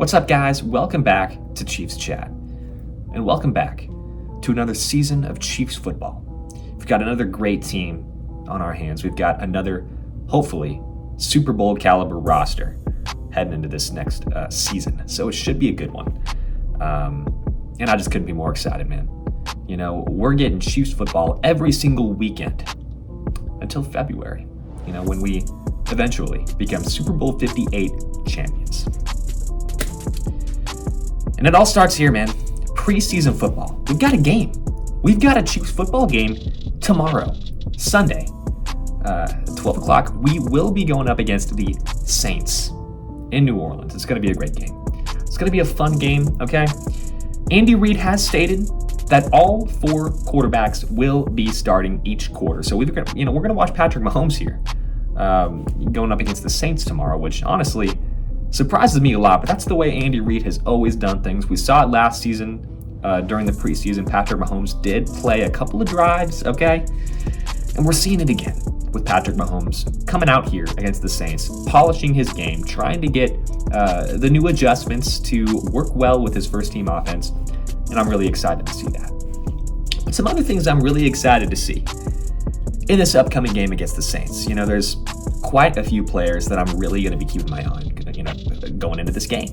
What's up, guys? Welcome back to Chiefs Chat. And welcome back to another season of Chiefs football. We've got another great team on our hands. We've got another, hopefully, Super Bowl caliber roster heading into this next season. So it should be a good one. And I just couldn't be more excited, man. You know, we're getting Chiefs football every single weekend until February, you know, when we eventually become Super Bowl 58 champions. And it all starts here, man. Preseason football. We've got a game. We've got a Chiefs football game tomorrow, Sunday, 12 o'clock. We will be going up against the Saints in New Orleans. It's going to be a great game. It's going to be a fun game, okay? Andy Reid has stated that all four quarterbacks will be starting each quarter. So we're going to watch Patrick Mahomes here going up against the Saints tomorrow, which honestly surprises me a lot, but that's the way Andy Reid has always done things. We saw it last season during the preseason. Patrick Mahomes did play a couple of drives, okay? And we're seeing it again with Patrick Mahomes coming out here against the Saints, polishing his game, trying to get the new adjustments to work well with his first-team offense, and I'm really excited to see that. But some other things I'm really excited to see in this upcoming game against the Saints. You know, there's quite a few players that I'm really going to be keeping my eye on, going into this game.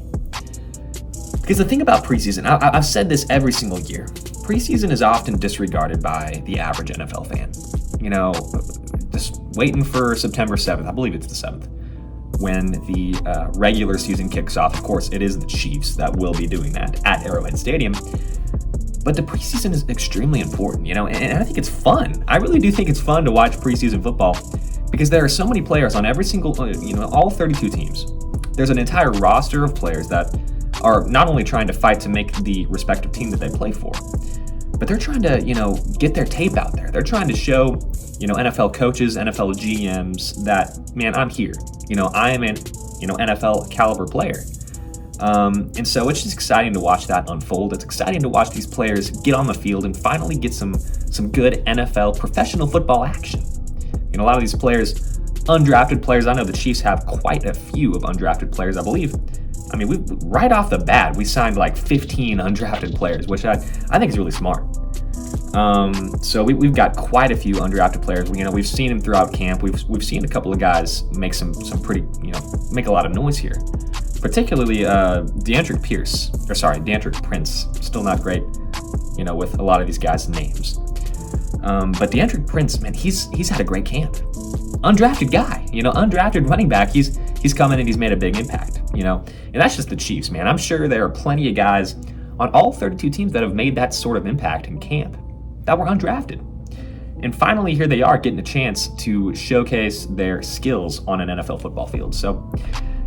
Because the thing about preseason, I've said this every single year, preseason is often disregarded by the average NFL fan. You know, just waiting for September 7th, I believe it's the 7th, when the regular season kicks off. Of course, it is the Chiefs that will be doing that at Arrowhead Stadium. But the preseason is extremely important, you know, and I think it's fun. I really do think it's fun to watch preseason football because there are so many players on every single, all 32 teams. There's an entire roster of players that are not only trying to fight to make the respective team that they play for, but they're trying to, get their tape out there. They're trying to show, NFL coaches, NFL GMs that, man, I'm here. I am an, NFL caliber player. And so it's just exciting to watch that unfold. It's exciting to watch these players get on the field and finally get some good NFL professional football action. A lot of these players, undrafted players, I know the Chiefs have quite a few of undrafted players, I believe. I mean, we right off the bat, we signed like 15 undrafted players, which I think is really smart. So we've got quite a few undrafted players. We've seen them throughout camp. We've seen a couple of guys make some pretty, make a lot of noise here. Particularly Deantric Prince, still not great, with a lot of these guys' names. But Deantric Prince, man, he's had a great camp. Undrafted guy, undrafted running back. He's come in and he's made a big impact, and that's just the Chiefs, man. I'm sure there are plenty of guys on all 32 teams that have made that sort of impact in camp that were undrafted. And finally, here they are getting a chance to showcase their skills on an NFL football field. So,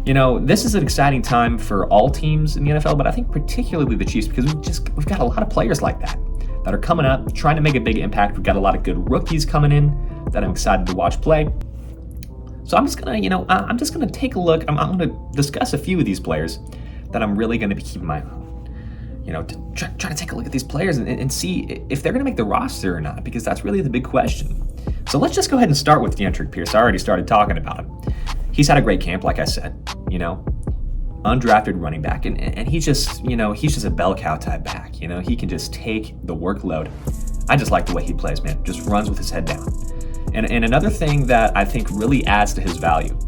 this is an exciting time for all teams in the NFL, but I think particularly the Chiefs because we've got a lot of players like that are coming up, trying to make a big impact. We've got a lot of good rookies coming in that I'm excited to watch play. So I'm just gonna take a look. I'm gonna discuss a few of these players that I'm really gonna be keeping my eye on. To try to take a look at these players and see if they're gonna make the roster or not, because that's really the big question. So let's just go ahead and start with Deantric Pierce. I already started talking about him. He's had a great camp, like I said, undrafted running back. And he's just, he's just a bell cow type back. He can just take the workload. I just like the way he plays, man. Just runs with his head down. And another thing that I think really adds to his value,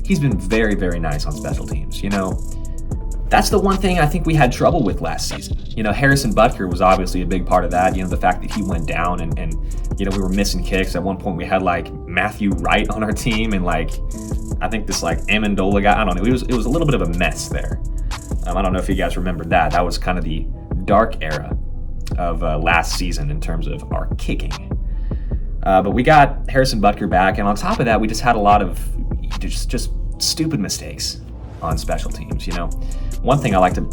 he's been very, very nice on special teams. That's the one thing I think we had trouble with last season. Harrison Butker was obviously a big part of that. The fact that he went down and we were missing kicks. At one point we had like Matthew Wright on our team and I think this Amendola guy. I don't know. It was a little bit of a mess there. I don't know if you guys remember that. That was kind of the dark era of last season in terms of our kicking. But we got Harrison Butker back, and on top of that, we just had a lot of just stupid mistakes on special teams. One thing I like to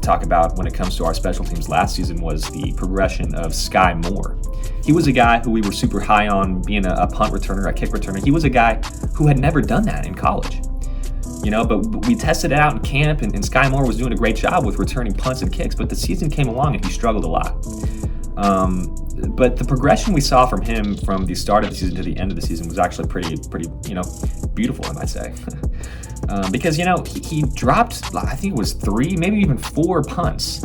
talk about when it comes to our special teams last season was the progression of Sky Moore. He was a guy who we were super high on being a punt returner, a kick returner. He was a guy who had never done that in college. But we tested it out in camp, and Sky Moore was doing a great job with returning punts and kicks, but the season came along and he struggled a lot. But the progression we saw from him from the start of the season to the end of the season was actually pretty, beautiful, I might say. Because, he dropped, I think it was 3, maybe even 4 punts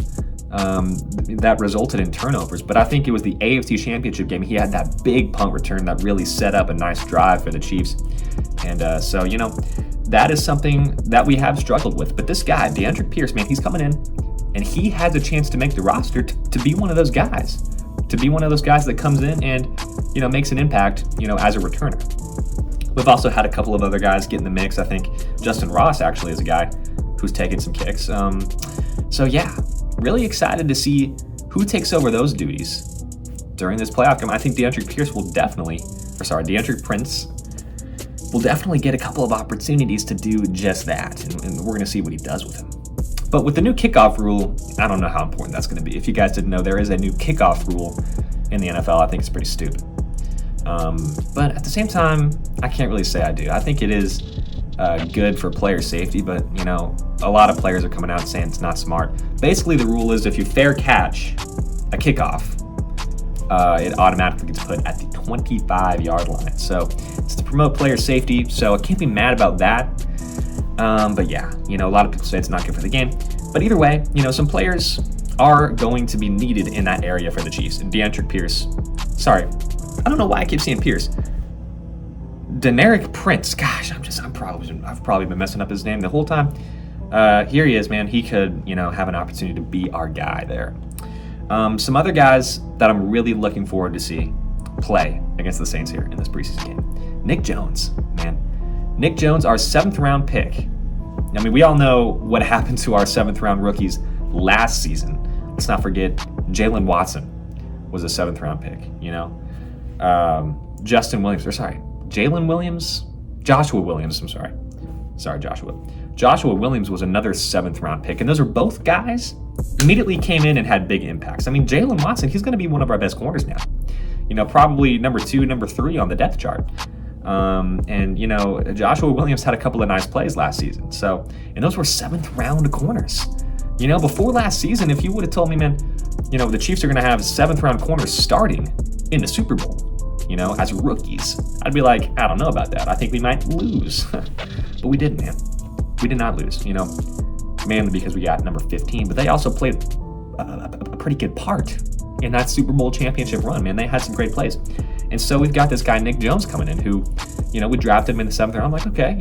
that resulted in turnovers. But I think it was the AFC Championship game. He had that big punt return that really set up a nice drive for the Chiefs. And so, that is something that we have struggled with. But this guy, Deandrick Pierce, man, he's coming in, and he has a chance to make the roster to be one of those guys. To be one of those guys that comes in and, makes an impact, as a returner. We've also had a couple of other guys get in the mix. I think Justin Ross actually is a guy who's taken some kicks. So yeah, really excited to see who takes over those duties during this playoff game. I think Deandrick Prince will definitely get a couple of opportunities to do just that, and we're going to see what he does with him. But with the new kickoff rule, I don't know how important that's going to be. If you guys didn't know, there is a new kickoff rule in the NFL. I think it's pretty stupid. But at the same time, I can't really say I do. I think it is good for player safety, but, a lot of players are coming out saying it's not smart. Basically, the rule is if you fair catch a kickoff, it automatically gets put at the 25-yard line. So it's to promote player safety, so I can't be mad about that. But yeah, a lot of people say it's not good for the game. But either way, some players are going to be needed in that area for the Chiefs. And Deandrick Pierce, sorry, I don't know why I keep saying Pierce. Deandrick Prince, gosh, I've probably been messing up his name the whole time. Here he is, man. He could, have an opportunity to be our guy there. Some other guys that I'm really looking forward to see play against the Saints here in this preseason game. Nick Jones, man. Nick Jones, our 7th round pick. I mean, we all know what happened to our 7th round rookies last season. Let's not forget Jalen Watson was a 7th round pick, Joshua Williams, I'm sorry. Sorry, Joshua. Joshua Williams was another 7th round pick, and those are both guys immediately came in and had big impacts. I mean, Jalen Watson, he's going to be one of our best corners now. Probably number 2, number 3 on the depth chart. And Joshua Williams had a couple of nice plays last season. And those were 7th round corners. Before last season, if you would have told me, man, the Chiefs are going to have 7th round corners starting in the Super Bowl, as rookies, I'd be like, I don't know about that. I think we might lose. But we didn't, man. We did not lose, mainly because we got number 15, but they also played a pretty good part in that Super Bowl championship run, man. They had some great plays. And so we've got this guy, Nick Jones, coming in who, we drafted him in the 7th round. I'm like, okay,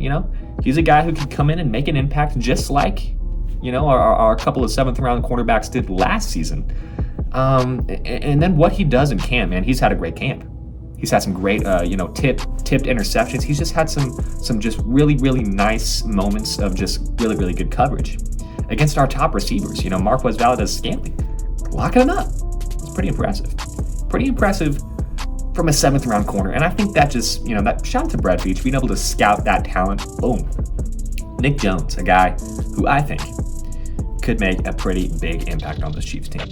he's a guy who can come in and make an impact just like, our couple of 7th round cornerbacks did last season. And then what he does in camp, man, he's had a great camp. He's had some great, tipped interceptions. He's just had some just really, really nice moments of just really, really good coverage against our top receivers. Marquez Valdes-Scantling, locking him up. It's pretty impressive. Pretty impressive from a 7th round corner. And I think that just, that shout out to Brad Beach, being able to scout that talent. Boom. Nick Jones, a guy who I think could make a pretty big impact on this Chiefs team.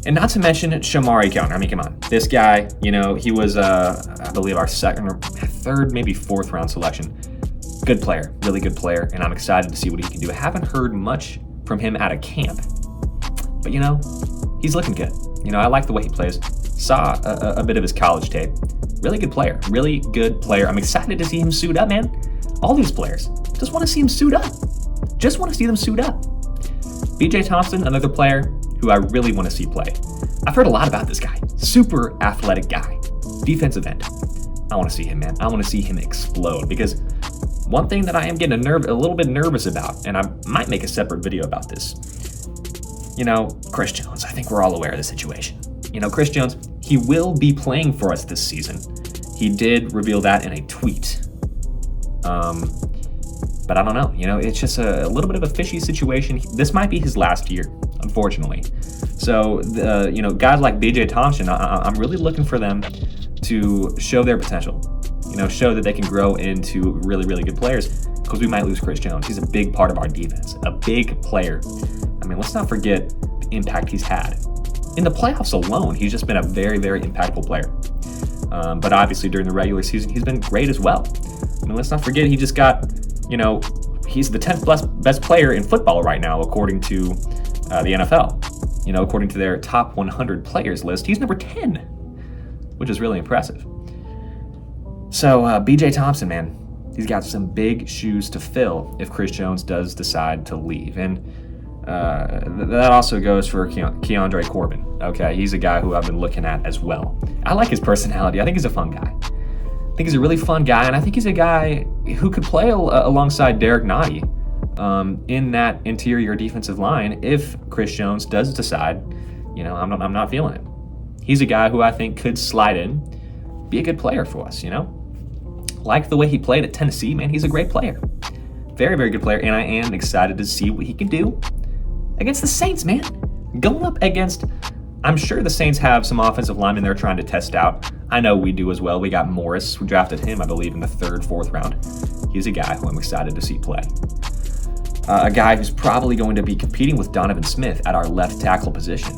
And not to mention Shamari Counter. I mean, come on. This guy, he was, I believe, our 2nd or 3rd, maybe 4th round selection. Good player, really good player, and I'm excited to see what he can do. I haven't heard much from him out of camp, but, he's looking good. I like the way he plays. Saw a bit of his college tape. Really good player. Really good player. I'm excited to see him suit up, man. All these players. Just want to see him suit up. Just want to see them suit up. BJ Thompson, another player who I really want to see play. I've heard a lot about this guy. Super athletic guy. Defensive end. I want to see him, man. I want to see him explode, because one thing that I am getting a little bit nervous about, and I might make a separate video about this, Chris Jones. I think we're all aware of the situation. Chris Jones, he will be playing for us this season. He did reveal that in a tweet. But I don't know. It's just a little bit of a fishy situation. This might be his last year, unfortunately. So, guys like BJ Thompson, I'm really looking for them to show their potential. Show that they can grow into really, really good players, because we might lose Chris Jones. He's a big part of our defense, a big player. I mean, let's not forget the impact he's had. In the playoffs alone, he's just been a very, very impactful player. But obviously during the regular season, he's been great as well. I mean, let's not forget he just got, he's the 10th best player in football right now, according to the NFL. According to their top 100 players list, he's number 10, which is really impressive. So BJ Thompson, man, he's got some big shoes to fill if Chris Jones does decide to leave. And that also goes for Keandre Corbin. Okay, he's a guy who I've been looking at as well. I like his personality. I think he's a fun guy. I think he's a really fun guy, and I think he's a guy who could play alongside Derek Nottie in that interior defensive line if Chris Jones does decide, I'm not feeling it. He's a guy who I think could slide in, be a good player for us, Like the way he played at Tennessee, man, he's a great player. Very, very good player, and I am excited to see what he can do against the Saints, man. Going up against, I'm sure the Saints have some offensive linemen they're trying to test out. I know we do as well. We got Morris. We drafted him, I believe, in the 3rd, 4th round. He's a guy who I'm excited to see play. A guy who's probably going to be competing with Donovan Smith at our right tackle position.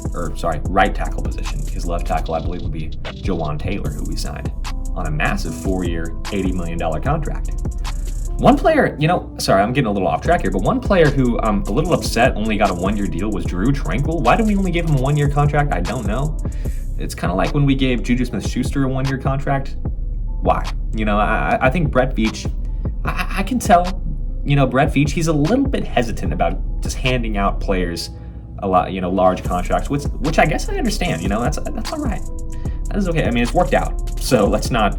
His left tackle, I believe, would be Jawan Taylor, who we signed on a massive 4-year, $80 million contract. One player, I'm getting a little off track here, but one player who I'm a little upset only got a 1-year deal was Drew Tranquill. Why did we only give him a 1-year contract? I don't know. It's kind of like when we gave Juju Smith-Schuster a 1-year contract. Why? I think Brett Veach, I can tell, Brett Veach, he's a little bit hesitant about just handing out players a lot, large contracts, which I guess I understand, that's all right. That is okay. I mean, it's worked out. So let's not,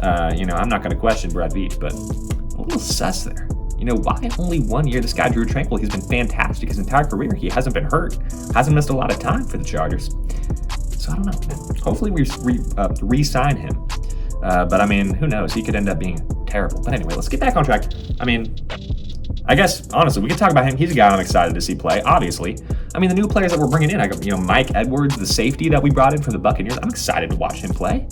I'm not going to question Brett Veach, but a little sus there. Why only 1 year? This guy, Drew Tranquill, he's been fantastic his entire career. He hasn't been hurt, hasn't missed a lot of time for the Chargers. So I don't know, man. Hopefully we re-sign him. But I mean, who knows? He could end up being terrible. But anyway, let's get back on track. I mean, I guess, honestly, we can talk about him. He's a guy I'm excited to see play, obviously. I mean, the new players that we're bringing in, I got, Mike Edwards, the safety that we brought in from the Buccaneers. I'm excited to watch him play.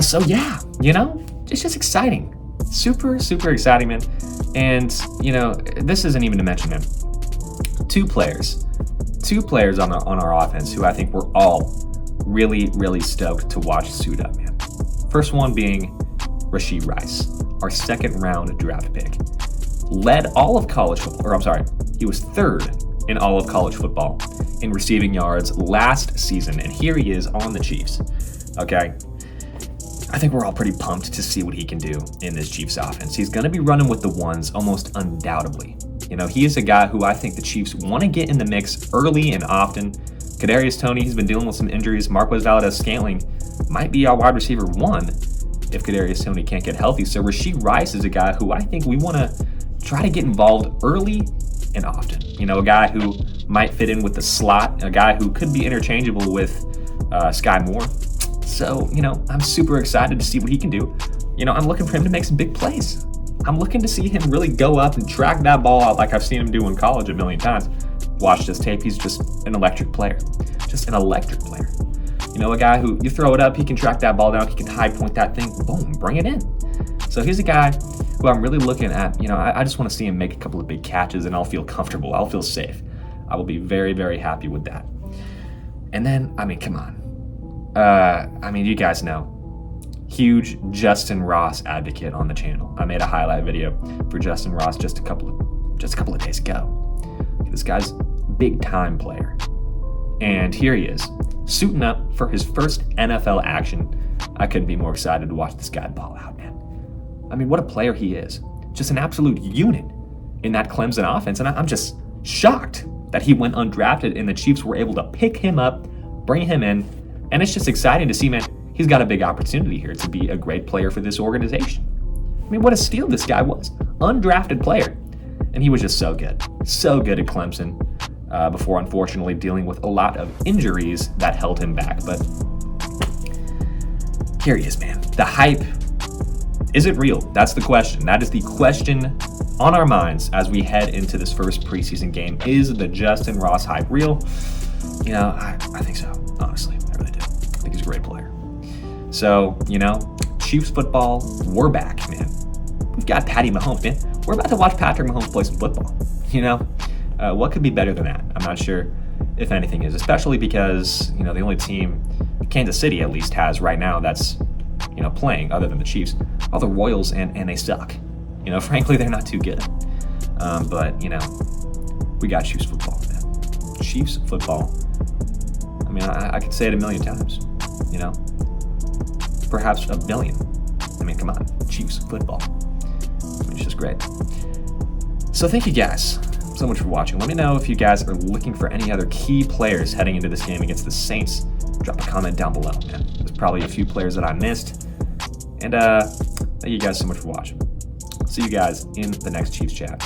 So yeah, it's just exciting. Super, super exciting, man. And, this isn't even to mention, man, two players on our offense who I think we're all really, really stoked to watch suit up, man. First one being Rashee Rice, our 2nd round draft pick. Led all of college football, he was 3rd in all of college football in receiving yards last season, and here he is on the Chiefs. Okay, I think we're all pretty pumped to see what he can do in this Chiefs offense. He's going to be running with the ones almost undoubtedly. He is a guy who I think the Chiefs want to get in the mix early and often. Kadarius Toney, he's been dealing with some injuries. Marquez Valdes-Scantling might be our wide receiver 1 if Kadarius Toney can't get healthy. So Rashee Rice is a guy who I think we want to try to get involved early and often. A guy who might fit in with the slot, a guy who could be interchangeable with Sky Moore. So, I'm super excited to see what he can do. I'm looking for him to make some big plays. I'm looking to see him really go up and track that ball out like I've seen him do in college a million times. Watch this tape. He's just an electric player. Just an electric player. A guy who you throw it up, he can track that ball down, he can high point that thing, boom, bring it in. So he's a guy who I'm really looking at. I just want to see him make a couple of big catches and I'll feel comfortable. I'll feel safe. I will be very, very happy with that. And then, come on. You guys know. Huge Justin Ross advocate on the channel. I made a highlight video for Justin Ross just a couple of days ago. This guy's big time player. And here he is, suiting up for his first NFL action. I couldn't be more excited to watch this guy ball out, man. What a player he is. Just an absolute unit in that Clemson offense. And I'm just shocked that he went undrafted and the Chiefs were able to pick him up, bring him in. And it's just exciting to see, man, he's got a big opportunity here to be a great player for this organization. What a steal this guy was. Undrafted player. And he was just so good. So good at Clemson before, unfortunately, dealing with a lot of injuries that held him back. But here he is, man. The hype, is it real? That's the question. That is the question on our minds as we head into this first preseason game. Is the Justin Ross hype real? I think so, honestly. I really do. I think he's a great player. So, Chiefs football, we're back, man. We've got Patty Mahomes, man. We're about to watch Patrick Mahomes play some football. What could be better than that? I'm not sure if anything is, especially because, the only team Kansas City at least has right now that's, playing other than the Chiefs are the Royals, and they suck. Frankly, they're not too good. But, we got Chiefs football, man. Chiefs football. I could say it a million times, perhaps a billion. mean, come on, Chiefs football. I mean, it's just great. So thank you guys so much for watching. Let me know if you guys are looking for any other key players heading into this game against the Saints. Drop a comment down below, man. There's probably a few players that I missed. And thank you guys so much for watching. See you guys in the next Chiefs chat.